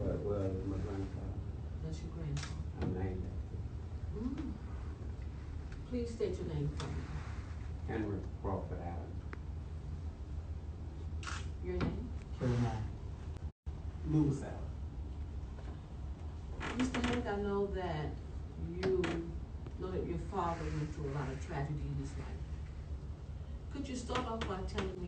Well, it's my grandfather. That's your grandfather. I'm named after him. Please state your name for me. Henry Crawford Allen. Your name? Carolina. Lewis Allen. Mr. Hank, I know that you know that your father went through a lot of tragedy in his life. Could you start off by telling me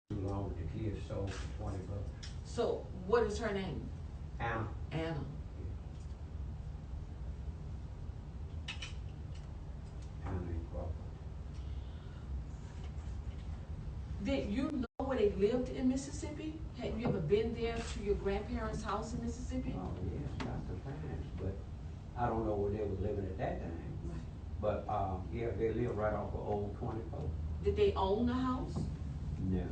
Too long with the kids sold for $20. so what is her name? Anna. Anna. Anna and Crawford. Did you know where they lived in Mississippi? Have you ever been there to your grandparents' house in Mississippi? Oh, yes, lots of times, but I don't know where they was living at that time. Right. But, yeah, they lived right off of Old 24. Did they own the house? No.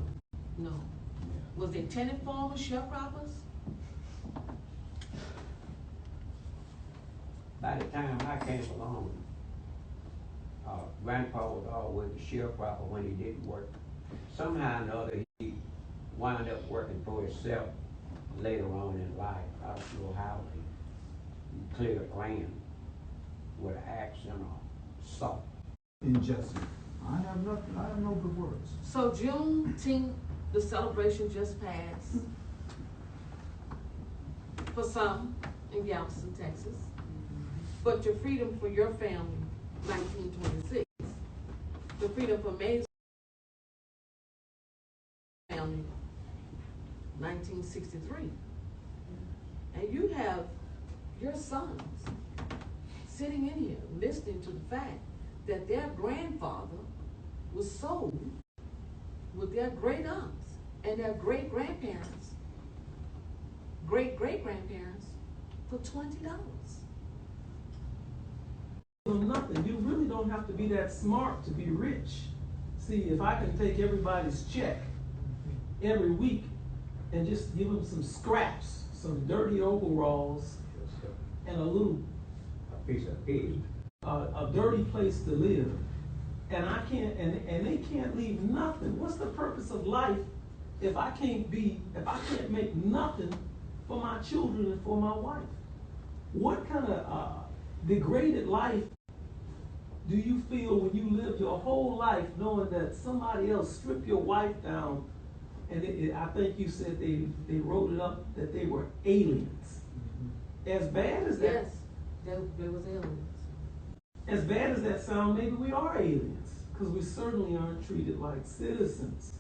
No. No. Was they tenant farmers, sharecroppers? By the time I came along, Grandpa was always a sharecropper when he didn't work. Somehow or another, he wound up working for himself later on in life. I don't know how he cleared land with an axe and a saw. Injustice. I have nothing, I have no good words. So Juneteenth, the celebration just passed. For some in Galveston, Texas. But your freedom for your family, 1926. The freedom for May's family, 1963. And you have your sons sitting in here listening to the fact that their grandfather was sold with their great aunts and their great grandparents, great great grandparents, for $20. Nothing. You really don't have to be that smart to be rich. See, if I can take everybody's check every week and just give them some scraps, some dirty overalls, and a little piece of pig. A dirty place to live, and I can't, and they can't leave nothing. What's the purpose of life if I can't make nothing for my children and for my wife? What kind of degraded life do you feel when you live your whole life knowing that somebody else stripped your wife down? And I think you said they wrote it up that they were aliens. As bad as that. Yes, there was aliens. As bad as that sounds, maybe we are aliens, because we certainly aren't treated like citizens.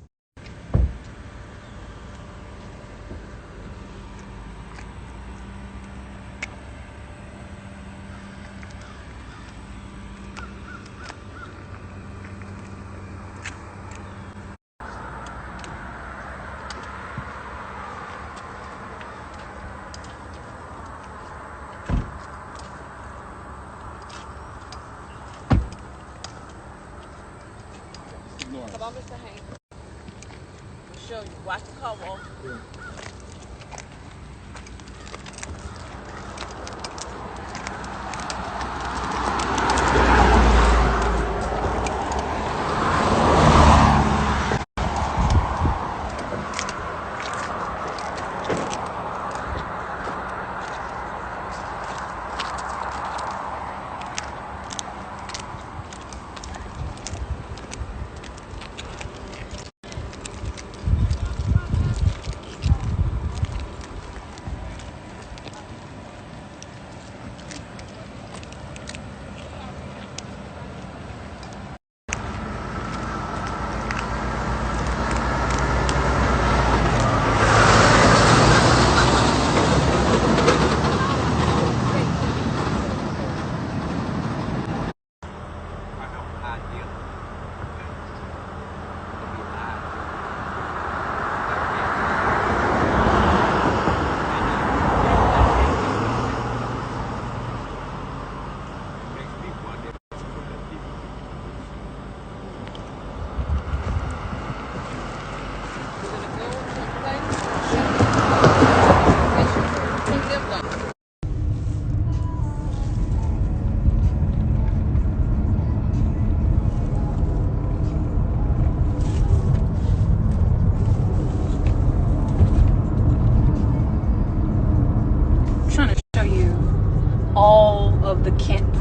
Come on, Mr. Hank. I'll show you. Watch the car walk. Yeah.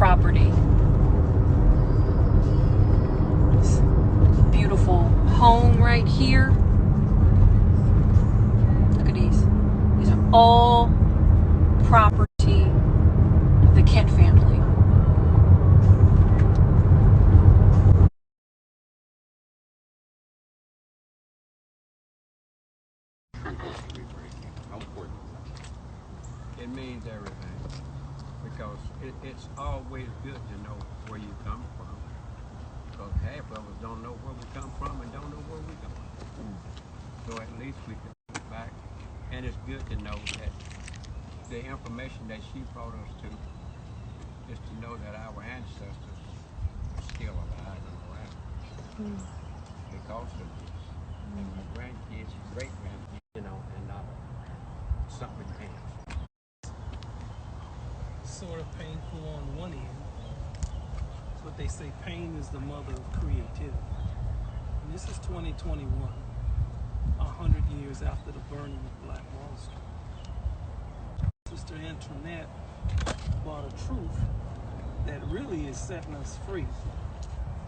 property. This beautiful home right here. Look at these. These are all property of the Kent family. It means everything, because it's always good to know where you come from, because half of us don't know where we come from and don't know where we're going. So at least we can look back, and it's good to know that the information that she brought us to is to know that our ancestors are still alive and around because of this. And my grandkids, great-grandkids, and something else. Sort of painful on one end, but they say pain is the mother of creativity. And this is 2021, 100 years after the burning of Black Wall Street. Sister Antoinette brought a truth that really is setting us free.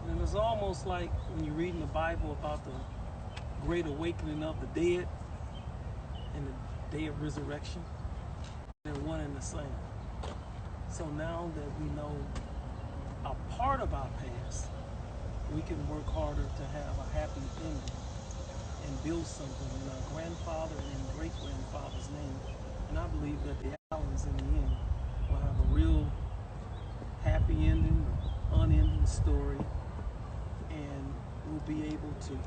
And it's almost like when you're reading the Bible about the great awakening of the dead and the day of resurrection. They're one and the same. So now that we know a part of our past, we can work harder to have a happy ending and build something in our grandfather and great-grandfather's name. And I believe that the Allens in the end will have a real happy ending, unending story, and we'll be able to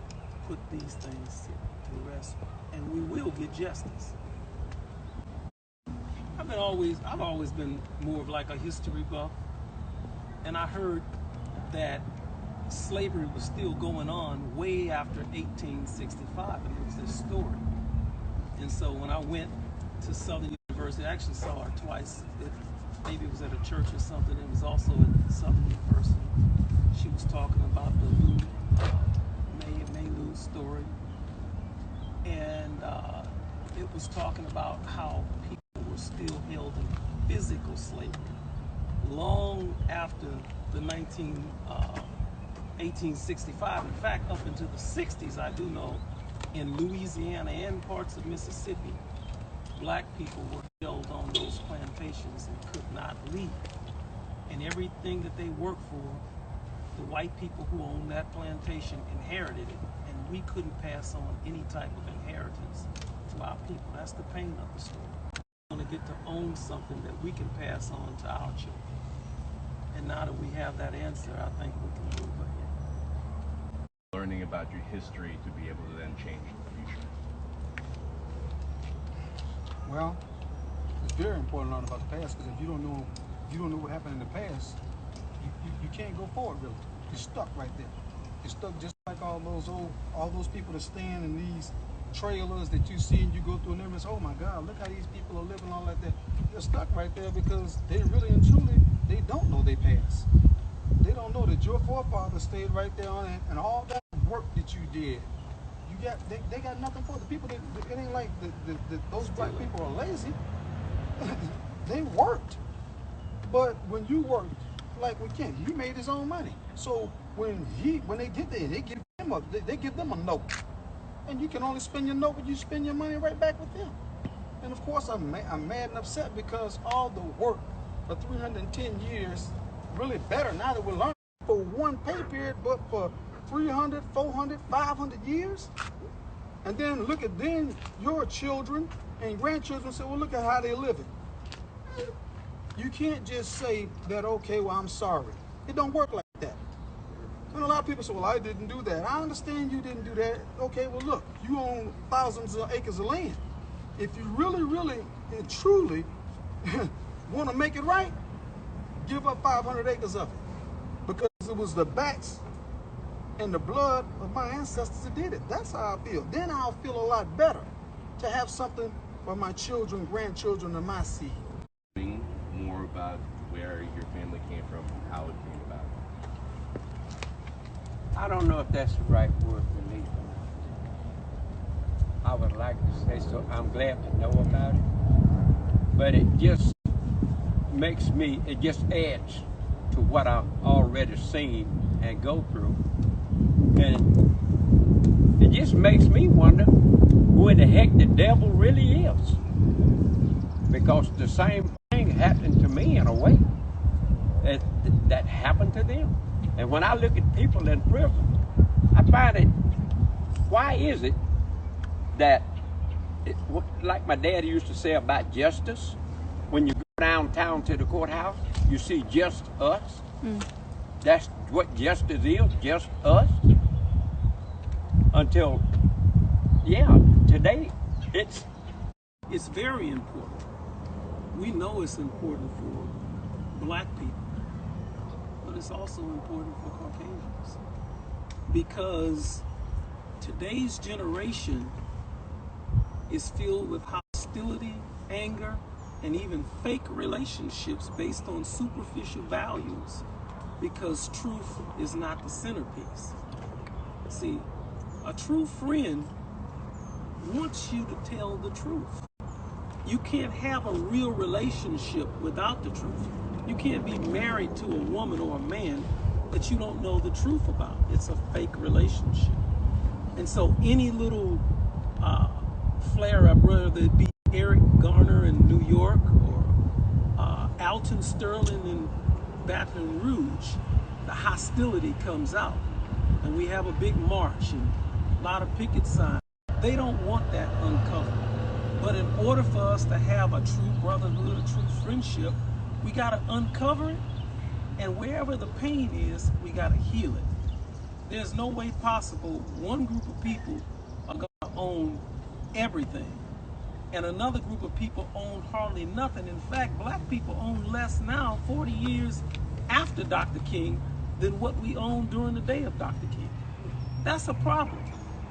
put these things to rest, and we will get justice. I've always been more of like a history buff, and I heard that slavery was still going on way after 1865, and it was this story. And so when I went to Southern University, I actually saw her twice. Maybe it was at a church or something. It was also at Southern University. She was talking about the May Lou story, and it was talking about how people were still held in physical slavery long after the 1865. In fact, up into the 60s, I do know, in Louisiana and parts of Mississippi, Black people were held on those plantations and could not leave. And everything that they worked for, the white people who owned that plantation inherited it, and we couldn't pass on any type of inheritance to our people. That's the pain of the story. We want to get to own something that we can pass on to our children. And now that we have that answer, I think we can move ahead. Learning about your history to be able to then change the future. Well, it's very important to learn about the past, because if you don't know what happened in the past, you can't go forward really. You're stuck right there. You're stuck just like all those people that stand in these trailers that you see and you go through and everyone's, oh my God, look how these people are living, all like that. They're stuck right there because they really and truly, they don't know their past. They don't know that your forefathers stayed right there on it, and all that work that you did, they got nothing for it. The people, it ain't like those Black people are lazy. They worked. But when you worked, like with Ken, he made his own money. So when they get there, they give them a note. And you can only spend your note when you spend your money right back with them. And of course, I'm mad and upset because all the work for 310 years, really better now that we're learning for one pay period, but for 300, 400, 500 years. And then look at your children and grandchildren say, well, look at how they're living. You can't just say that, okay, well, I'm sorry. It don't work like that. And a lot of people say, well, I didn't do that. I understand you didn't do that. Okay, well, look, you own thousands of acres of land. If you really, really and truly want to make it right, give up 500 acres of it. Because it was the backs and the blood of my ancestors that did it. That's how I feel. Then I'll feel a lot better to have something for my children, grandchildren, and my seed. More about where your family came from, how it came about. I don't know if that's the right word for me. I would like to say so. I'm glad to know about it, but it just makes me, it just adds to what I've already seen and go through. And it just makes me wonder who in the heck the devil really is. Because the same thing happened to me in a way that happened to them. And when I look at people in prison, I find it, why is it that, like my dad used to say about justice, when you go downtown to the courthouse, you see just us. That's what justice is, just us. Until, yeah, today it's very important. We know it's important for black people, but it's also important for Caucasians, because today's generation is filled with hostility, anger, and even fake relationships based on superficial values, because truth is not the centerpiece. See, a true friend wants you to tell the truth. You can't have a real relationship without the truth. You can't be married to a woman or a man that you don't know the truth about. It's a fake relationship. And so any little flare-up, whether it be Eric Garner in New York or Alton Sterling in Baton Rouge, the hostility comes out. And we have a big march and a lot of picket signs. They don't want that uncovered. But in order for us to have a true brotherhood, a true friendship, we got to uncover it. And wherever the pain is, we got to heal it. There's no way possible one group of people are going to own everything, and another group of people own hardly nothing. In fact, black people own less now, 40 years after Dr. King, than what we owned during the day of Dr. King. That's a problem.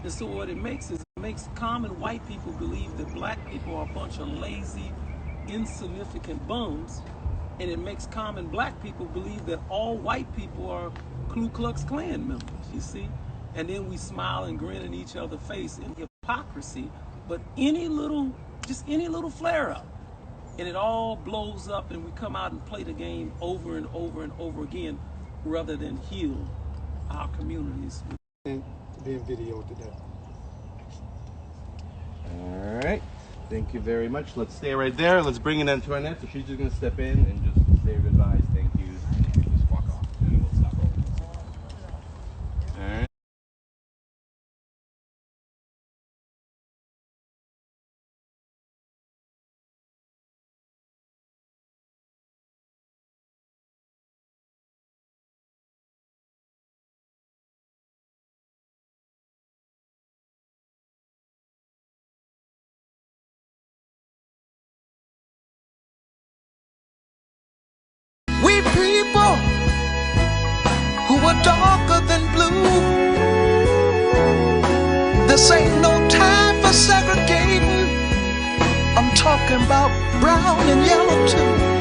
And so what it makes is, it makes common white people believe that black people are a bunch of lazy, insignificant bums, and it makes common black people believe that all white people are Ku Klux Klan members, you see? And then we smile and grin in each other's face in hypocrisy. But just any little flare up, and it all blows up, and we come out and play the game over and over and over again, rather than heal our communities. And being videoed to death. All right. Thank you very much. Let's stay right there. Let's bring in Antoinette. So she's just going to step in and just say goodbyes. Thank you. And just walk off. And then we'll stop rolling. All right. We people who are darker than blue. This ain't no time for segregating. I'm talking about brown and yellow too.